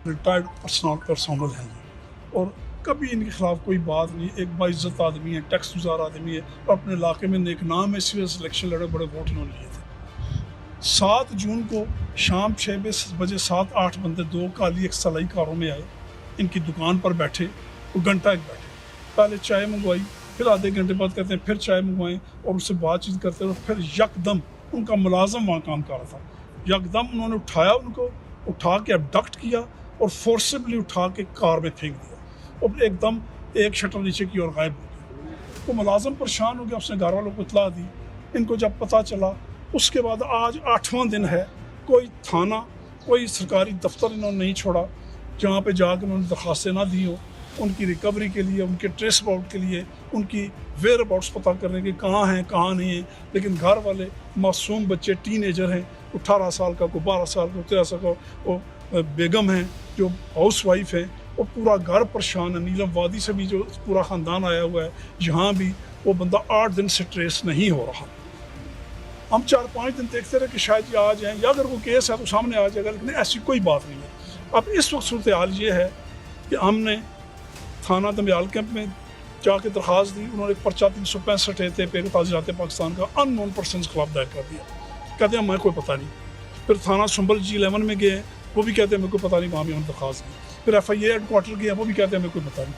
Retired personal हैं और कभी इनके खिलाफ कोई बात नहीं। एक बाइज्जत आदमी है, टैक्स गुजार आदमी है और अपने इलाके में नेक नाम है, इसलिए सिलेक्शन लड़े, बड़े वोट इन्होंने लिए थे। 7 जून को शाम 6 बजे 7-8 बंदे 2 काली एक सलाई कारों में आए, इनकी दुकान पर बैठे, वो घंटा एक बैठे, पहले चाय मंगवाई, फिर आधे घंटे बाद कहते हैं फिर चाय मंगवाएं और उससे बातचीत करते रहे। फिर यकदम उनका मुलाजम वहाँ काम कर रहा था, यकदम उन्होंने उठाया, उनको उठा के अबडक्ट किया और फोर्सिबली उठा के कार में फेंक दिया और एकदम एक शटर नीचे की ओर गायब हो गया। तो मुलाजम परेशान हो गया, उसने घर वालों को इतला दी। इनको जब पता चला, उसके बाद आज 8वां दिन है, कोई थाना, कोई सरकारी दफ्तर इन्होंने नहीं छोड़ा जहाँ पे जाकर उन्होंने दरख्वास्तें ना दी हो उनकी रिकवरी के लिए, उनके ट्रेस अबाउट के लिए, उनकी वेयर अबाउट्स पता करने के, कहाँ हैं कहाँ नहीं हैं। लेकिन घर वाले मासूम बच्चे, टीनेजर हैं, 18 साल का, को 12 साल का, 13 साल का, वो बेगम हैं जो हाउस वाइफ है, और पूरा घर परेशान है। नीलम वादी से भी जो पूरा ख़ानदान आया हुआ है, जहाँ भी वो बंदा 8 दिन से ट्रेस नहीं हो रहा। हम 4-5 दिन देखते रहे कि शायद ये आ जाएँ या अगर वो केस है तो सामने आ जाएगा, लेकिन ऐसी कोई बात नहीं है। अब इस वक्त सूरत हाल ये है कि हमने थाना दमियाल कैंप में जाके दरख्वास्त दी, उन्होंने एक पर्चा 365 पे ताज़िरात पाकिस्तान का अननोन पर्सन के खिलाफ दायर कर दिया। कहते हैं हमें कोई पता नहीं। फिर थाना संभल G11 में गए, वो भी कहते हैं मेरे को पता नहीं, वहाँ भी उन्होंने दरख्वास्त दी। फिर FIA हेडक्वार्टर गए, वो भी कहते हैं मेरे को पता नहीं।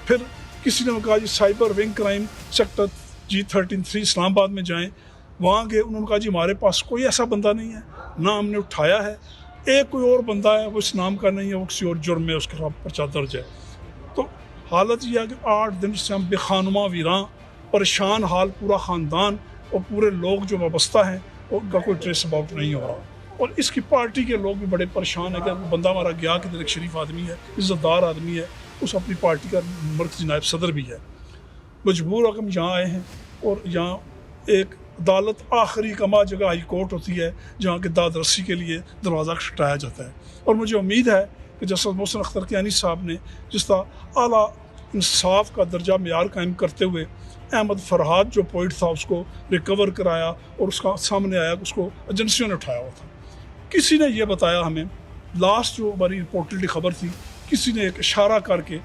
फिर किसी ने कहा जी cyber wing crime sector G13 Islamabad में जाएँ, वहाँ गए, उन्होंने कहा जी हमारे पास कोई ऐसा बंदा नहीं है, ना हमने उठाया है, एक कोई और बंदा है, वो इस नाम का नहीं है, वो किसी और जुर्म में उसके खिलाफ पर्चा दर्ज है। तो हालत यह है कि 8 दिन से हम बेखानुमा वीरां, परेशान हाल, पूरा ख़ानदान और पूरे लोग जो वाबस्ता हैं, उनका कोई ट्रेस अबाउट नहीं हो रहा। और इसकी पार्टी के लोग भी बड़े परेशान हैं कि वो बंदा हमारा गया कि एक शरीफ आदमी है, इज़्ज़तदार आदमी है, उस अपनी पार्टी का मरकज़ी नायब सदर भी है। मजबूर होकर हम यहाँ आए हैं और यहाँ एक अदालत आखिरी कमा जगह हाई कोर्ट होती है जहाँ के दाद रस्सी के लिए दरवाज़ा खटखटाया जाता है। और मुझे उम्मीद है कि जस्टिस मोहसिन अख्तर कियानी साहब ने जिस तरह आला इंसाफ का दर्जा मेयार कायम करते हुए अहमद फरहाद जो पॉइंट था उसको रिकवर कराया और उसका सामने आया कि उसको एजेंसियों ने उठाया हुआ था। किसी ने यह बताया हमें, लास्ट जो हमारी रिपोर्टेड खबर थी, किसी ने एक इशारा करके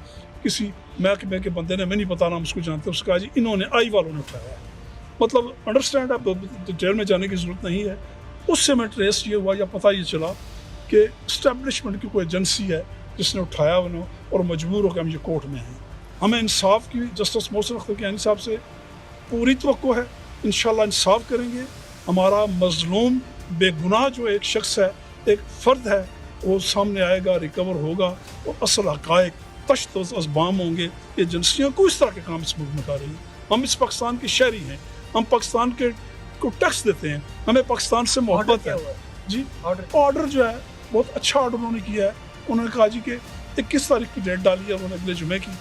किसी महकमे के बंदे ने, मैं नहीं पता नाम उसको जानते, उसका कहा जी इन्होंने आई वालों ने उठाया है। मतलब अंडरस्टैंड, आप डिटेल में जाने की ज़रूरत नहीं है। उससे मैं ट्रेस ये हुआ या पता ये चला कि इस्टेब्लिशमेंट की कोई एजेंसी है जिसने उठाया उन्होंने, और मजबूर होकर हम ये कोर्ट में हैं। हमें इंसाफ की जस्टिस मोहसिन अख्तर कियानी साहब से पूरी तवक्को है, इंशाल्लाह इंसाफ करेंगे। हमारा मजलूम बेगुनाह जो एक शख्स है, एक फ़र्द है, वो सामने आएगा, रिकवर होगा और असल हक़ाइक़ तश्त अज़बाम होंगे। एजेंसियाँ को इस तरह के काम इस मुल्क में कर रही हैं। हम इस पाकिस्तान के शहरी हैं, हम पाकिस्तान के को टैक्स देते हैं, हमें पाकिस्तान से मोहब्बत है जी। ऑर्डर जो है बहुत अच्छा ऑर्डर उन्होंने किया है। उन्होंने कहा जी कि 21 तारीख की डेट डाली है उन्होंने अगले जुमे की,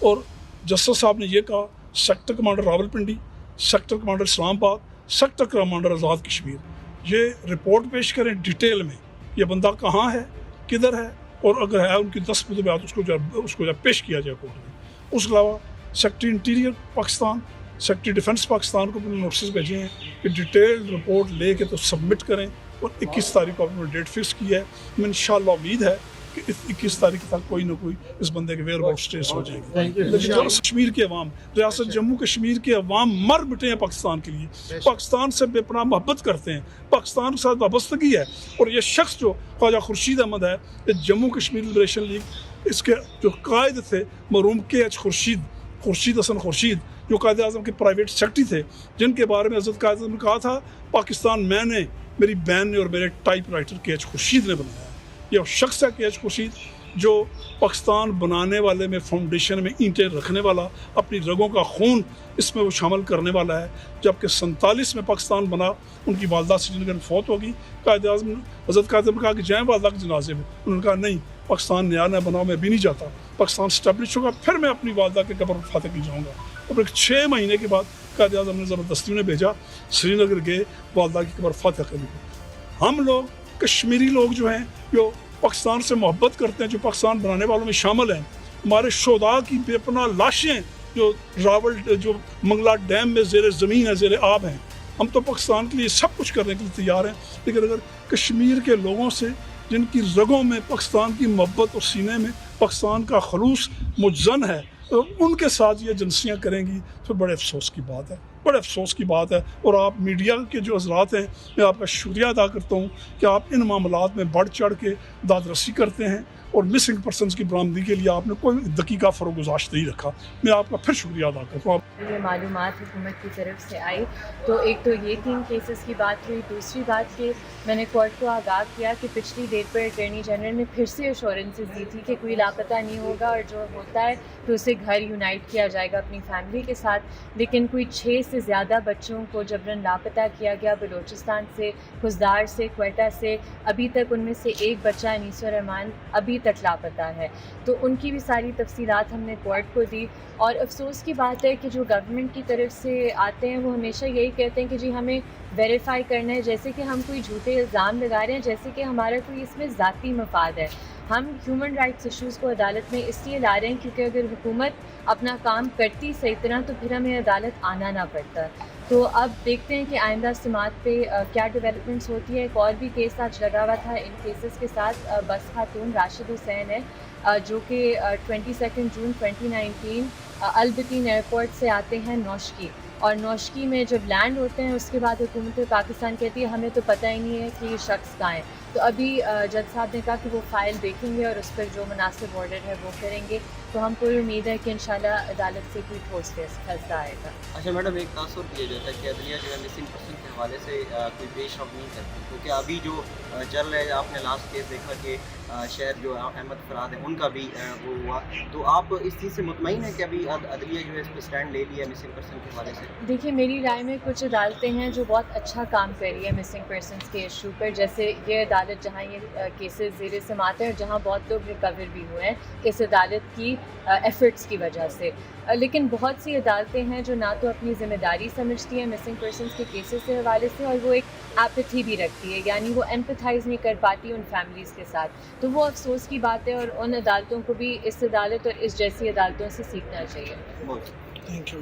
और जस्टिस साहब ने ये कहा sector commander Rawalpindi, sector commander Islamabad, sector commander Azad Kashmir ये रिपोर्ट पेश करें डिटेल में, ये बंदा कहाँ है, किधर है, और अगर है उनकी 10 मुद्दे बात उसको पेश किया जाए कोर्ट में। उसके अलावा secretary interior Pakistan, secretary defence Pakistan को भी नोटिस भेजे हैं कि डिटेल रिपोर्ट ले के तो सबमिट करें, और 21 तारीख को अपने डेट फिक्स की है। मैं इंशाल्लाह उम्मीद है कि 21 तारीख तक कोई ना कोई इस बंदे के वेयर अबाउट ट्रेस हो जाएंगे। कश्मीर के अवाम, रियासत जम्मू कश्मीर के अवाम मर मिटे हैं पाकिस्तान के लिए, पाकिस्तान से बेपनाह मोहब्बत करते हैं, पाकिस्तान के साथ वाबस्तगी है। और ये शख्स जो ख्वाजा खुर्शीद अहमद है, ये जम्मू कश्मीर लिबरेशन लीग, इसके जो कायद थे मरहूम KH खुर्शीद हसन खुर्शीद, जो कायद आज़म के प्राइवेट सेक्रेटरी थे, जिनके बारे में हज़रत कायद आज़म ने कहा था पाकिस्तान मैंने, मेरी बहन ने और मेरे टाइप राइटर KH खुर्शीद ने बनाया। यह शख्स है KH खुर्शीद जो पाकिस्तान बनाने वाले में, फाउंडेशन में ईंटें रखने वाला, अपनी रगों का खून इसमें वो शामिल करने वाला है। जबकि 47 में पाकिस्तान बना, उनकी वालदा श्रीनगर में फौत होगी। कायद आज़म हज़रत कायद आज़म ने कहा कि जाएँ वालदा के जनाजे में, उन्होंने कहा नहीं, पाकिस्तान नया नया बनाओ, मैं भी नहीं जाता, पाकिस्तान स्टैब्लिश होगा फिर मैं अपनी वालदा के कब्र पर फातह की जाऊँगा। और एक 6 महीने के बाद कायद आज़म ने ज़बरदस्ती ने भेजा, श्रीनगर गए, वालदा की कब्र फातह करने को। हम लोग कश्मीरी लोग जो हैं, जो पाकिस्तान से मोहब्बत करते हैं, जो पाकिस्तान बनाने वालों में शामिल हैं, हमारे शोदा की बेपनाह लाशें जो जो मंगला डैम में ज़ेर ज़मीन है, ज़ेर आब हैं, हम तो पाकिस्तान के लिए सब कुछ करने के लिए तैयार हैं। लेकिन अगर कश्मीर के लोगों से जिनकी रगों में पाकिस्तान की मोहब्बत और सीने में पाकिस्तान का खलूस मुजन है, तो उनके साथ ये एजेंसियाँ करेंगी तो बड़े अफसोस की बात है, बड़े अफसोस की बात है। और आप मीडिया के जो हजरात हैं, मैं आपका शुक्रिया अदा करता हूँ कि आप इन मामलात में बढ़ चढ़ के दादरसी करते हैं और मिसिंग पर्सनस की बरामदी के लिए आपने कोई दकीका फरोगुजाश्त नहीं रखा। मैं आपका फिर शुक्रिया अदा करता हूँ। ये मालूमात हुकूमत की तरफ से आई तो एक तो ये 3 केसेस की बात हुई। दूसरी बात कि मैंने कोर्ट को आगाह किया कि पिछली डेट पर अटॉर्नी जनरल ने फिर से एश्योरेंसेस दी थी कि कोई लापता नहीं होगा और जो होता है तो उसे घर यूनाइट किया जाएगा अपनी फैमिली के साथ। लेकिन कोई 6 से ज़्यादा बच्चों को जबरन लापता किया गया बलूचिस्तान से, खुजदार से, क्वेटा से। अभी तक उनमें से एक बच्चा अनीसुर रहमान अभी तक लापता है। तो उनकी भी सारी तफसीलात हमने कोर्ट को दी। और अफसोस की बात है कि जो गवर्नमेंट की तरफ से आते हैं वो हमेशा यही कहते हैं कि जी हमें वेरीफाई करना है, जैसे कि हम कोई झूठे इल्ज़ाम लगा रहे हैं, जैसे कि हमारा कोई इसमें ज़ाती मफाद है। हम ह्यूमन राइट्स इश्यूज़ को अदालत में इसलिए ला रहे हैं क्योंकि अगर हुकूमत अपना काम करती सही तरह तो फिर हमें अदालत आना ना पड़ता। तो अब देखते हैं कि आइंदा समात पे क्या डेवलपमेंट्स होती है। एक और भी केस आज लगा हुआ था इन केसेस के साथ। बस खातून राशिद हुसैन है जो कि 22 जून 2019 अल्बतीन एयरपोर्ट से आते हैं नौशकी, और नौशकी में जब लैंड होते हैं उसके बाद हुकूमत पाकिस्तान कहती है हमें तो पता ही नहीं है कि ये शख्स कहाँ है। तो अभी जज साहब ने कहा कि वो फ़ाइल देखेंगे और उस पर जो मुनासिब ऑर्डर है वो करेंगे। तो हम पूरी उम्मीद है कि इंशाल्लाह अदालत से कोई ठोस फैसला आएगा। अच्छा मैडम, एक तासुर किया जाता है कि अदलिया जो है मिसिंग पर्सन के हवाले से कोई पेश रफ नहीं करती, क्योंकि अभी जो चल रहा है, आपने लास्ट केस देखा कि शहर जो अहमद फराद है उनका भी वो हुआ, तो आप इस चीज़ से मुतमईन है कि अभी अदलिया जो है इस पर स्टैंड ले लिया मिसिंग पर्सन के हवाले से? देखिए, मेरी राय में कुछ अदालतें हैं जो बहुत अच्छा काम कर रही है मिसिंग पर्सनस के इशू पर, जैसे ये अदालत जहाँ ये केसेस ज़ेर समाअत है और जहाँ बहुत लोग रिकवर भी हुए हैं इस अदालत की एफ़र्ट्स की वजह से। लेकिन बहुत सी अदालतें हैं जो ना तो अपनी ज़िम्मेदारी समझती हैं मिसिंग पर्सनस के केसेस के हवाले से, और वो एक एपैथी भी रखती है, यानी वो एम्पैथाइज़ नहीं कर पाती उन फैमिलीज़ के साथ। तो वो अफसोस की बात है और उन अदालतों को भी इस अदालत और इस जैसी अदालतों से सीखना चाहिए। बहुत थैंक यू।